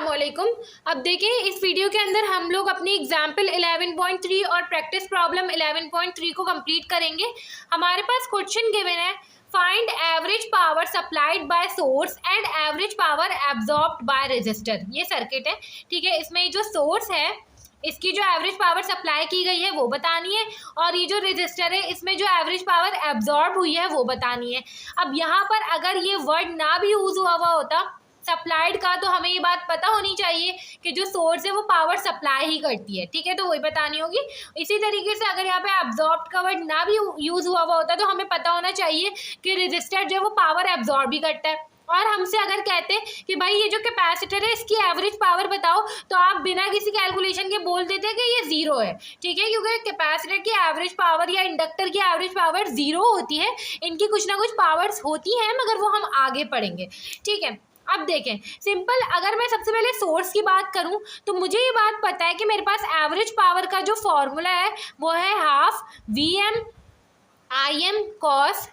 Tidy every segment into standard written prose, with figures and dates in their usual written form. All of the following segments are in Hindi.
अस्सलामुअलैकुम। अब देखिए इस वीडियो के अंदर हम लोग अपनी एग्जाम्पल 11.3 और प्रैक्टिस प्रॉब्लम 11.3 को कंप्लीट करेंगे। हमारे पास क्वेश्चन गिवन है, find average power supplied by source and average power absorbed by resistor. ये सर्किट है, ठीक है। इसमें जो सोर्स है इसकी जो एवरेज पावर सप्लाई की गई है वो बतानी है, और ये जो रेजिस्टर है इसमें जो एवरेज पावर एब्जॉर्ब हुई है वो बतानी है। अब यहाँ पर अगर ये वर्ड ना भी यूज हुआ होता सप्लाइड का, तो हमें ये बात पता होनी चाहिए कि जो सोर्स है वो पावर सप्लाई ही करती है, ठीक है, तो वही बतानी होगी। इसी तरीके से अगर यहाँ पे एब्जॉर्ब का वर्ड ना भी यूज हुआ होता तो हमें पता होना चाहिए कि रेजिस्टर जो है वो पावर एब्जॉर्ब ही करता है। और हमसे अगर कहते हैं कि भाई ये जो कैपेसिटर है इसकी एवरेज पावर बताओ, तो आप बिना किसी कैलकुलेशन के बोल देते हैं कि ये जीरो है, ठीक है, क्योंकि कैपेसिटर की एवरेज पावर या इंडक्टर की एवरेज पावर जीरो होती है। इनकी कुछ ना कुछ पावर्स होती हैं मगर वो हम आगे पढ़ेंगे, ठीक है। अब देखें सिंपल, अगर मैं सबसे पहले सोर्स की बात करूं तो मुझे ये बात पता है कि मेरे पास एवरेज पावर का जो फॉर्मूला है वो है half VM IM cos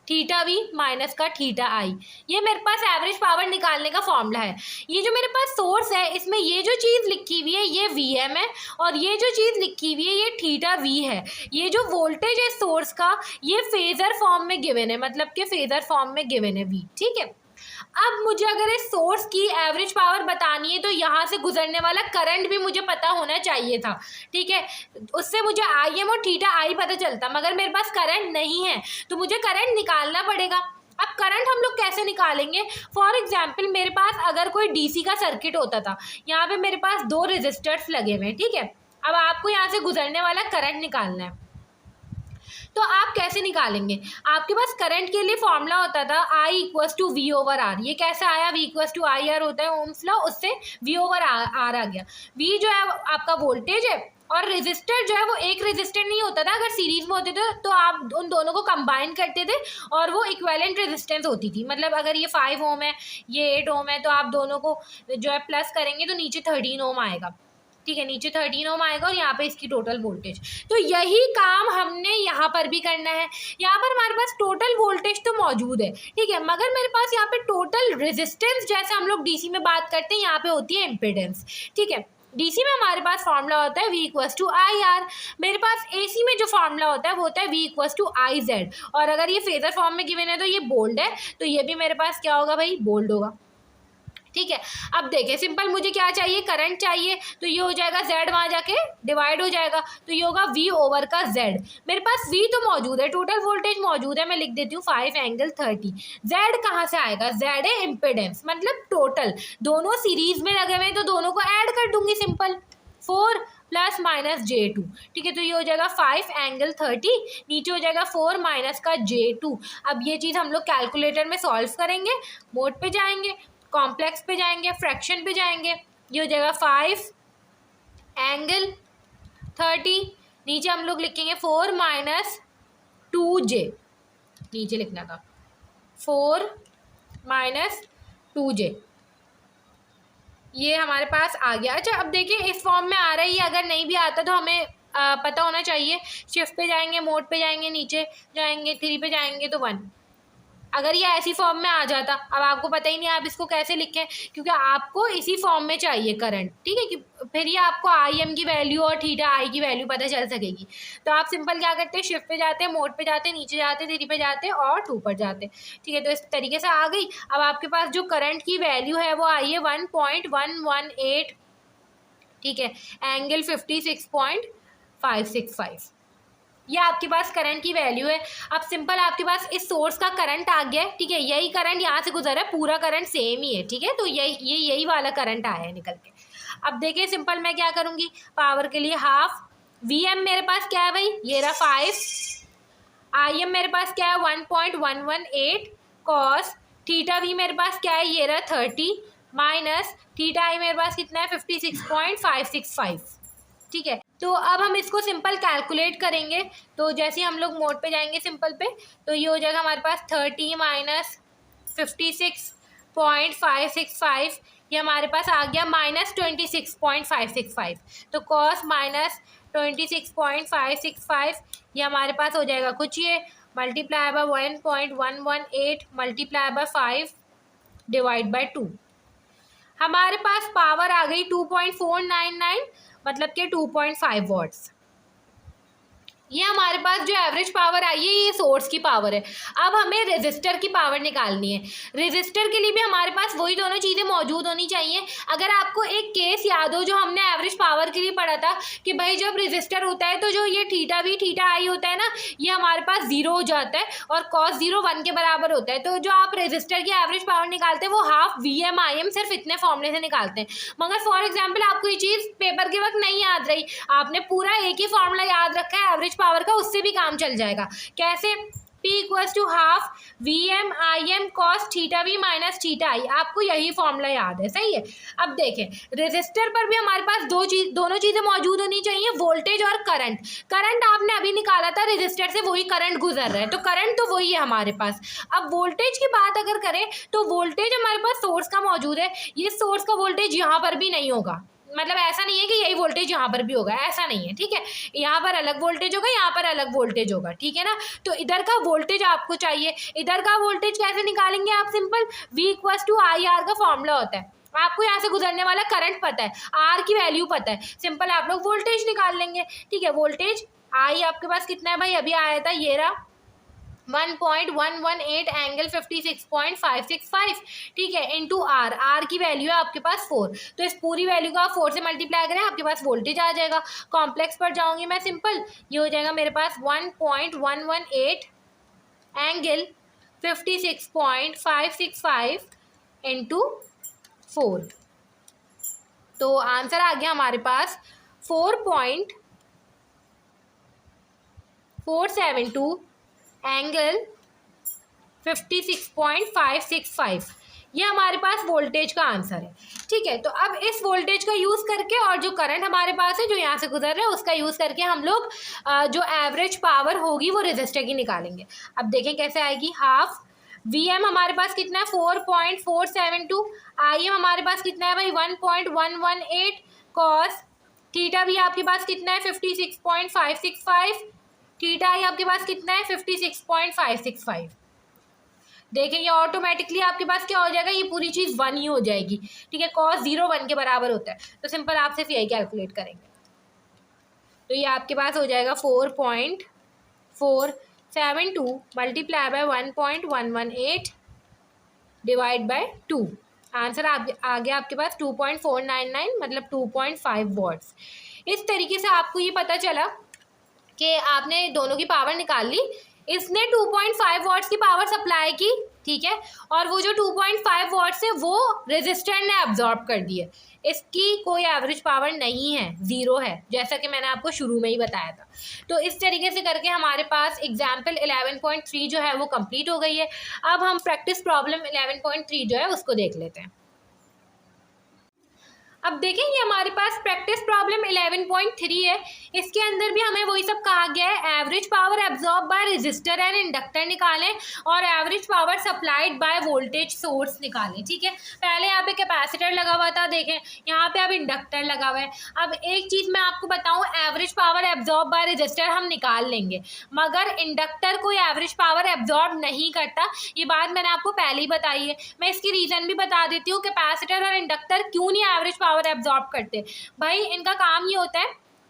theta V minus का थीटा आई। ये मेरे पास एवरेज पावर निकालने का फॉर्मूला है। ये जो मेरे पास सोर्स है इसमें ये जो चीज़ लिखी हुई है ये VM है, और ये जो चीज़ लिखी हुई है ये थीटा V है। ये जो वोल्टेज है सोर्स का ये फेजर फॉर्म में गिवन है, मतलब कि फेजर फॉर्म में गिवन है V, ठीक है। अब मुझे अगर इस सोर्स की एवरेज पावर बतानी है तो यहाँ से गुजरने वाला करंट भी मुझे पता होना चाहिए था, ठीक है। उससे मुझे IM और थीटा आई पता चलता, मगर मेरे पास करंट नहीं है तो मुझे करंट निकालना पड़ेगा। अब करंट हम लोग कैसे निकालेंगे? फॉर एग्जाम्पल मेरे पास अगर कोई DC का सर्किट होता था, यहाँ पे मेरे पास 2 रेजिस्टर्स लगे हुए हैं, ठीक है। अब आपको यहाँ से गुजरने वाला करंट निकालना है, तो आप कैसे निकालेंगे? आपके पास करंट के लिए फॉर्मूला होता था I = V/R। ये कैसे आया? V = IR होता है ओम्स लॉ, उससे V/R आ गया। V जो है आपका वोल्टेज है, और रेजिस्टर जो है वो एक रेजिस्टर नहीं होता था। अगर सीरीज में होते थे तो आप उन दोनों को कंबाइन करते थे और वो इक्विवेलेंट रेजिस्टेंस होती थी। मतलब अगर ये 5 ओम है ये 8 ओम है तो आप दोनों को जो है प्लस करेंगे तो नीचे 13 ओम आएगा, ठीक है, नीचे 13 ओम आएगा, और यहाँ पे इसकी टोटल वोल्टेज। तो यही काम हमने यहाँ पर भी करना है। यहाँ पर हमारे पास टोटल वोल्टेज तो मौजूद है, ठीक है, मगर मेरे पास यहाँ पे टोटल रेजिस्टेंस, जैसे हम लोग DC में बात करते हैं यहाँ पे होती है इम्पिडेंस, ठीक है। DC में हमारे पास फॉर्मूला होता है V = IR। मेरे पास AC में जो फॉर्मूला होता है वो होता है V = IZ। और अगर ये फेजर फॉर्म में गिवन है तो ये बोल्ड है, तो ये भी मेरे पास क्या होगा भाई? बोल्ड होगा, ठीक है। अब देखें सिंपल, मुझे क्या चाहिए? करंट चाहिए, तो ये हो जाएगा Z, वहाँ जाके डिवाइड हो जाएगा, तो ये होगा V/Z। मेरे पास V तो मौजूद है, टोटल वोल्टेज मौजूद है, मैं लिख देती हूँ 5∠30। Z कहाँ से आएगा? Z है इम्पिडेंस, मतलब टोटल। दोनों सीरीज में लगे हुए हैं तो दोनों को ऐड कर दूंगी, सिंपल 4 + -j2, ठीक है। तो ये हो जाएगा 5∠30, नीचे हो जाएगा 4 माइनस का j2। अब ये चीज़ हम लोग कैलकुलेटर में सॉल्व करेंगे, मोड पे जाएंगे, कॉम्प्लेक्स पे जाएंगे, फ्रैक्शन पे जाएंगे, ये हो जाएगा 5∠30, नीचे हम लोग लिखेंगे 4 - 2j, नीचे लिखना था 4 - 2j, ये हमारे पास आ गया। अच्छा अब देखिए इस फॉर्म में आ रही है, अगर नहीं भी आता तो हमें पता होना चाहिए। शिफ्ट पे जाएंगे, मोड पे जाएंगे, नीचे जाएंगे, 3 पे जाएंगे तो 1। अगर ये ऐसी फॉर्म में आ जाता, अब आपको पता ही नहीं आप इसको कैसे लिखें, क्योंकि आपको इसी फॉर्म में चाहिए करंट, ठीक है, कि फिर ये आपको IM की वैल्यू और थीटा आई की वैल्यू पता चल सकेगी। तो आप सिंपल क्या करते हैं? शिफ्ट पे जाते हैं, मोड पे जाते हैं, नीचे जाते हैं, 3 पे जाते हैं और 2 पर जाते हैं, ठीक है। तो इस तरीके से आ गई। अब आपके पास जो करंट की वैल्यू है वो आई है 1.118, ठीक है, एंगल 56.565। ये आपके पास करंट की वैल्यू है। अब सिंपल आपके पास इस सोर्स का करंट आ गया है, ठीक है, यही करंट यहाँ से गुजरा है, पूरा करंट सेम ही है, ठीक है, तो यही वाला करंट आया है निकल के। अब देखिए सिंपल मैं क्या करूँगी, पावर के लिए हाफ VM मेरे पास क्या है भाई? ये रहा 5, IM मेरे पास क्या है? 1.118 cos थीटा V मेरे पास क्या है? ये रहा 30 माइनस थीटा आई मेरे पास कितना है? 56.565, ठीक है। तो अब हम इसको सिंपल कैलकुलेट करेंगे, तो जैसे हम लोग मोड पे जाएंगे सिंपल पे, तो ये हो जाएगा हमारे पास 30 - 56.565, ये हमारे पास आ गया -26.565। तो cos -26.565 ये हमारे पास हो जाएगा कुछ ये multiply by 1.118 multiply by 5 divide by 2। हमारे पास पावर आ गई 2.499 मतलब कि 2.5 वॉट्स। ये हमारे पास जो एवरेज पावर आई है ये सोर्स की पावर है। अब हमें रेजिस्टर की पावर निकालनी है। रेजिस्टर के लिए भी हमारे पास वही दोनों चीज़ें मौजूद होनी चाहिए। अगर आपको एक केस याद हो जो हमने एवरेज पावर के लिए पढ़ा था कि भाई जब रेजिस्टर होता है तो जो ये थीटा वी थीटा आई होता है ना, ये हमारे पास जीरो हो जाता है और कॉस जीरो 1 के बराबर होता है। तो जो आप रेजिस्टर की एवरेज पावर निकालते हैं वो हाफ VMIM सिर्फ इतने फॉर्मूले से निकालते हैं। मगर फॉर एग्जाम्पल आपको ये चीज़ पेपर के वक्त नहीं याद रही, आपने पूरा एक ही फॉर्मूला याद रखा है एवरेज पावर का, उससे भी काम चल जाएगा। कैसे? P equals to half VMIM cos theta V minus theta I. आपको यही फॉर्मूला याद है, सही है। अब देखें रेजिस्टर पर भी हमारे पास दोनों चीज़ें मौजूद होनी चाहिए, वोल्टेज और करंट। करंट आपने अभी निकाला था, रेजिस्टर से वही करंट गुजर रहा है, तो करंट तो वही है हमारे पास। अब वोल्टेज की बात अगर करें तो वोल्टेज हमारे पास सोर्स का मौजूद है, ये सोर्स का वोल्टेज यहाँ पर भी नहीं होगा। मतलब ऐसा नहीं है कि यही वोल्टेज यहाँ पर भी होगा, ऐसा नहीं है, ठीक है। यहाँ पर अलग वोल्टेज होगा, यहाँ पर अलग वोल्टेज होगा, ठीक है ना। तो इधर का वोल्टेज आपको चाहिए, इधर का वोल्टेज कैसे निकालेंगे आप? Simple V equals to IR का फॉर्मूला होता है। आपको यहाँ से गुजरने वाला करंट पता है, R की वैल्यू पता है, सिंपल आप लोग वोल्टेज निकाल लेंगे, ठीक है। वोल्टेज I आपके पास कितना है भाई? अभी आया था ये रहा 1.118 एंगल 56.565, ठीक है, इंटू R की वैल्यू है आपके पास 4। तो इस पूरी वैल्यू का आप 4 से मल्टीप्लाई करें, आपके पास वोल्टेज आ जाएगा। कॉम्प्लेक्स पर जाऊंगी मैं, सिंपल ये हो जाएगा मेरे पास 1.118 एंगल 56.565 इंटू 4। तो आंसर आ गया हमारे पास 4.472 एंगल 56.565। ये हमारे पास वोल्टेज का आंसर है, ठीक है। तो अब इस वोल्टेज का यूज़ करके और जो करंट हमारे पास है जो यहाँ से गुजर रहा है उसका यूज़ करके हम लोग जो एवरेज पावर होगी वो रेजिस्टर की निकालेंगे। अब देखें कैसे आएगी। हाफ VM हमारे पास कितना है? 4.472। IM हमारे पास कितना है भाई? 1.118 कॉस थीटा भी आपके पास कितना है? 56.565। थीटा आई आपके पास कितना है? 56.565। देखें ये ऑटोमेटिकली आपके पास क्या हो जाएगा? ये पूरी चीज़ 1 ही हो जाएगी, ठीक है। कॉस 0 1 के बराबर होता है, तो सिंपल आप सिर्फ यही कैलकुलेट करेंगे। तो ये आपके पास हो जाएगा 4.472 multiply by 1.118 divide by 2। Answer आ गया आपके पास 2.499 मतलब 2.5 वॉट्स। इस तरीके से आपको ये पता चला कि आपने दोनों की पावर निकाल ली। इसने 2.5 वॉट्स की पावर सप्लाई की, ठीक है, और वो जो 2.5 वॉट्स है वो रेजिस्टर ने अब्जॉर्ब कर दिए। इसकी कोई एवरेज पावर नहीं है, ज़ीरो है, जैसा कि मैंने आपको शुरू में ही बताया था। तो इस तरीके से करके हमारे पास एग्जाम्पल 11.3 जो है वो कंप्लीट हो गई है। अब हम प्रैक्टिस प्रॉब्लम 11.3 जो है उसको देख लेते हैं। अब देखें ये हमारे पास प्रैक्टिस प्रॉब्लम 11.3 है। इसके अंदर भी हमें वही सब कहा गया है, average power absorb by resistor and inductor निकालें और average power supplied by voltage source निकालें, ठीक है। पहले यहाँ पे कैपेसिटर लगा हुआ था, देखें यहाँ पे अब इंडक्टर लगा हुआ है। अब एक चीज़ मैं आपको बताऊँ, average power absorb by resistor हम निकाल लेंगे, मगर इंडक्टर कोई एवरेज पावर एब्जॉर्ब नहीं करता। ये बात मैंने आपको पहले ही बताई है। मैं इसकी रीज़न भी बता देती हूँ, कैपेसिटर और इंडक्टर क्यों नहीं एवरेज पावर एब्जॉर्ब करते। भाई इनका काम ये होता है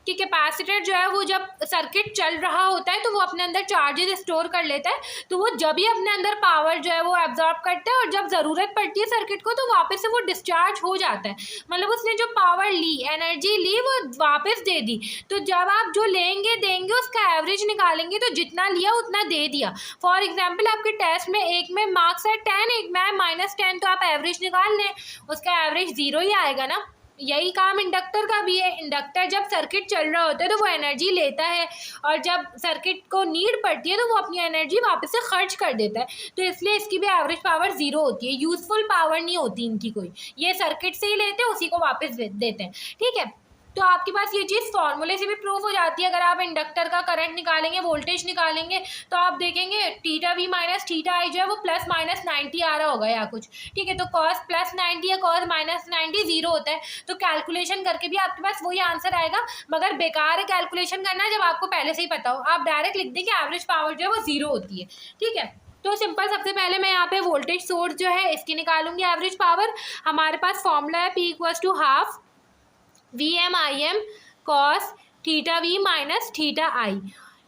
कि कैपेसिटर जो है वो जब सर्किट चल रहा होता है तो वो अपने अंदर चार्जेस स्टोर कर लेता है, तो वो जब ही अपने अंदर पावर जो है वो एब्जॉर्ब करता है और जब ज़रूरत पड़ती है सर्किट को तो वापस से वो डिस्चार्ज हो जाता है। मतलब उसने जो पावर ली, एनर्जी ली, वो वापस दे दी। तो जब आप जो लेंगे देंगे उसका एवरेज निकालेंगे तो जितना लिया उतना दे दिया। फॉर एग्जाम्पल आपके टेस्ट में एक में मार्क्स है 10, एक में -10, तो आप एवरेज निकाल लें, उसका एवरेज 0 ही आएगा ना। यही काम इंडक्टर का भी है। इंडक्टर जब सर्किट चल रहा होता है तो वो एनर्जी लेता है और जब सर्किट को नीड पड़ती है तो वो अपनी एनर्जी वापस से खर्च कर देता है। तो इसलिए इसकी भी एवरेज पावर 0 होती है, यूज़फुल पावर नहीं होती इनकी कोई। ये सर्किट से ही लेते हैं, उसी को वापस देते हैं, ठीक है। तो आपके पास ये चीज़ फॉर्मूले से भी प्रूफ हो जाती है। अगर आप इंडक्टर का करंट निकालेंगे, वोल्टेज निकालेंगे, तो आप देखेंगे थीटा वी माइनस थीटा आई जो है वो +-90 आ रहा होगा या कुछ, ठीक है। तो कॉस +90 या कॉस -90 0 होता है। तो कैलकुलेशन करके भी आपके पास वही आंसर आएगा, मगर बेकार है कैलकुलेशन करना जब आपको पहले से ही पता हो। आप डायरेक्ट लिख दें कि एवरेज पावर जो है वो 0 होती है, ठीक है। तो सिंपल सबसे पहले मैं यहाँ पे वोल्टेज सोर्स जो है इसकी निकालूंगी एवरेज पावर। हमारे पास फॉर्मूला है P equals to half VM/IM cos theta V minus theta I।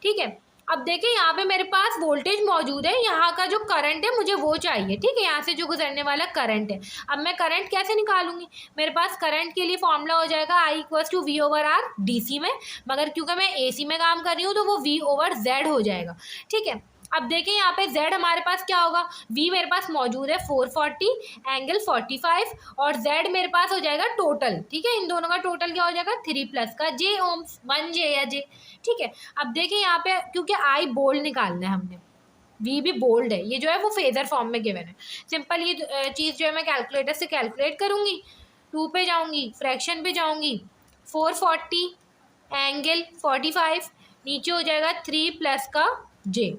ठीक है, अब देखिए यहाँ पे मेरे पास वोल्टेज मौजूद है, यहाँ का जो करंट है मुझे वो चाहिए। ठीक है, यहाँ से जो गुजरने वाला करंट है। अब मैं करंट कैसे निकालूंगी? मेरे पास करंट के लिए फॉर्मूला हो जाएगा I equals to V/R DC में, मगर क्योंकि मैं AC में काम कर रही हूँ तो वो V/Z हो जाएगा। ठीक है, अब देखिए यहाँ पे Z हमारे पास क्या होगा, V मेरे पास मौजूद है 440 एंगल 45 और Z मेरे पास हो जाएगा टोटल। ठीक है, इन दोनों का टोटल क्या हो जाएगा 3 प्लस का J ओम्स 1 J या J। ठीक है, अब देखिए यहाँ पे क्योंकि I बोल्ड निकालना है हमने, V भी बोल्ड है, ये जो है वो फेजर फॉर्म में गिवन है। सिंपल ये चीज़ जो है मैं कैलकुलेटर से कैलकुलेट करूँगी, 2 पे जाऊँगी, फ्रैक्शन पे जाऊँगी, 440 एंगल 45 नीचे हो जाएगा 3 प्लस का J।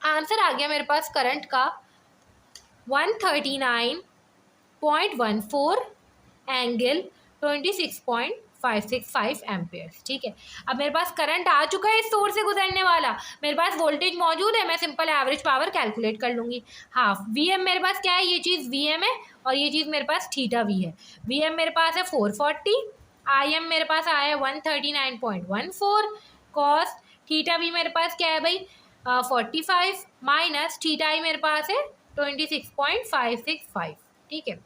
आंसर आ गया मेरे पास करंट का 139.14 एंगल 26.565 एम्पेयर। ठीक है, अब मेरे पास करंट आ चुका है इस सोर्स से गुजरने वाला, मेरे पास वोल्टेज मौजूद है, मैं सिंपल एवरेज पावर कैलकुलेट कर लूँगी। हाफ VM मेरे पास क्या है, ये चीज़ VM है और ये चीज़ मेरे पास थीटा V है। VM मेरे पास है 440, IM मेरे पास आया है 139.14 कॉस थीटा V मेरे पास क्या है भाई 45 माइनस थीटा I मेरे पास है 26.565। ठीक है,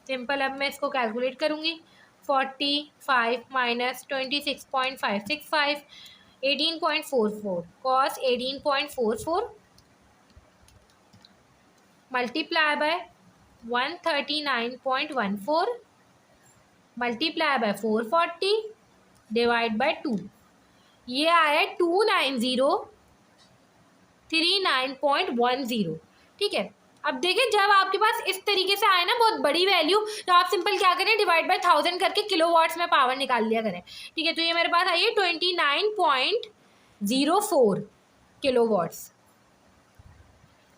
सिंपल अब मैं इसको कैलकुलेट करूँगी। 45 minus 26.565 18.44 cos 18.44 multiply by 139.14 multiply by 440 divide by 2, ये आया 29039.10। ठीक है, अब देखिए जब आपके पास इस तरीके से आए ना बहुत बड़ी वैल्यू, तो आप सिंपल क्या करें, डिवाइड बाय 1000 करके किलोवाट्स में पावर निकाल लिया करें। ठीक है, तो ये मेरे पास आई है 29.04 किलोवाट्स।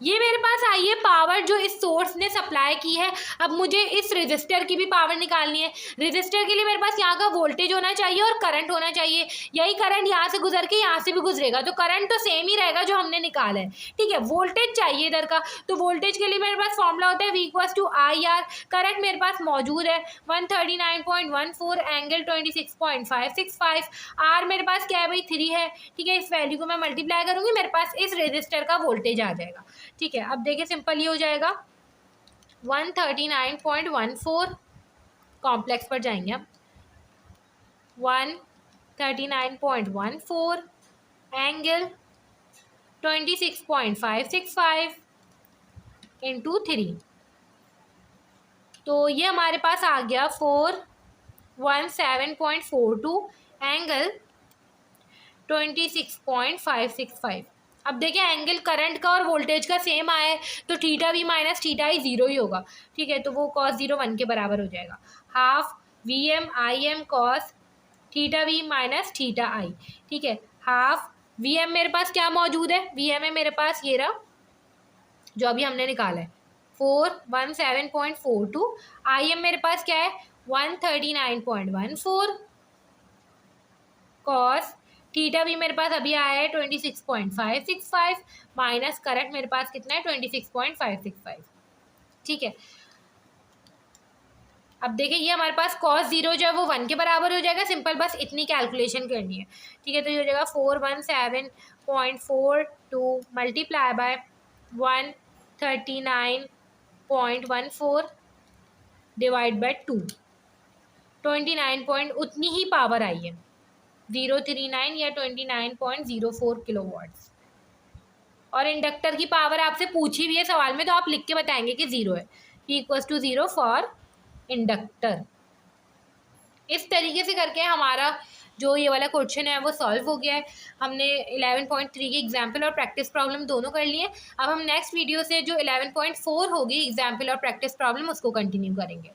ये मेरे पास आई है पावर जो इस सोर्स ने सप्लाई की है। अब मुझे इस रेजिस्टर की भी पावर निकालनी है। रेजिस्टर के लिए मेरे पास यहाँ का वोल्टेज होना चाहिए और करंट होना चाहिए। यही करंट यहाँ से गुजर के यहाँ से भी गुजरेगा, तो करंट तो सेम ही रहेगा जो हमने निकाला है। ठीक है, वोल्टेज चाहिए इधर का, तो वोल्टेज के लिए मेरे पास फॉर्मूला होता है V equals to IR। Current मेरे पास मौजूद है 139.14 एंगल 26.565। R मेरे पास क्या है भाई 3 है। ठीक है, इस वैल्यू को मैं मल्टीप्लाई करूँगी, मेरे पास इस रेजिस्टर का वोल्टेज आ जाएगा। ठीक है, अब देखिए सिंपल ये हो जाएगा 139.14 कॉम्प्लेक्स पर जाएंगे अब 139.14 एंगल 26.565 इंटू 3, तो ये हमारे पास आ गया 417.42 एंगल 26.565। अब देखिए एंगल करंट का और वोल्टेज का सेम आया है, तो theta V minus theta I 0 ही होगा। ठीक है, तो वो cos 0 1 के बराबर हो जाएगा। Half VM/IM cos theta V minus theta I। ठीक है, हाफ VM मेरे पास क्या मौजूद है, VM है मेरे पास ये रहा जो अभी हमने निकाला है 417.42। IM मेरे पास क्या है 139.14 cos थीटा भी मेरे पास अभी आया है 26.565 माइनस करंट मेरे पास कितना है 26.565। ठीक है, अब देखिए ये हमारे पास cos 0 जो है वो 1 के बराबर हो जाएगा। सिंपल बस इतनी कैलकुलेशन करनी है। ठीक है, तो ये हो जाएगा 417.42 मल्टीप्लाई बाय 139.14 डिवाइड बाय 2, 29 उतनी ही पावर आई है 039 या 29.04 किलोवाट्स। और इंडक्टर की पावर आपसे पूछी भी है सवाल में, तो आप लिख के बताएंगे कि 0 है। P equals to 0 for inductor. इस तरीके से करके हमारा जो ये वाला क्वेश्चन है वो सॉल्व हो गया है। हमने 11.3 की एग्जाम्पल और प्रैक्टिस प्रॉब्लम दोनों कर लिए। अब हम नेक्स्ट वीडियो से जो 11.4 होगी एग्जाम्पल और प्रैक्टिस प्रॉब्लम उसको कंटिन्यू करेंगे।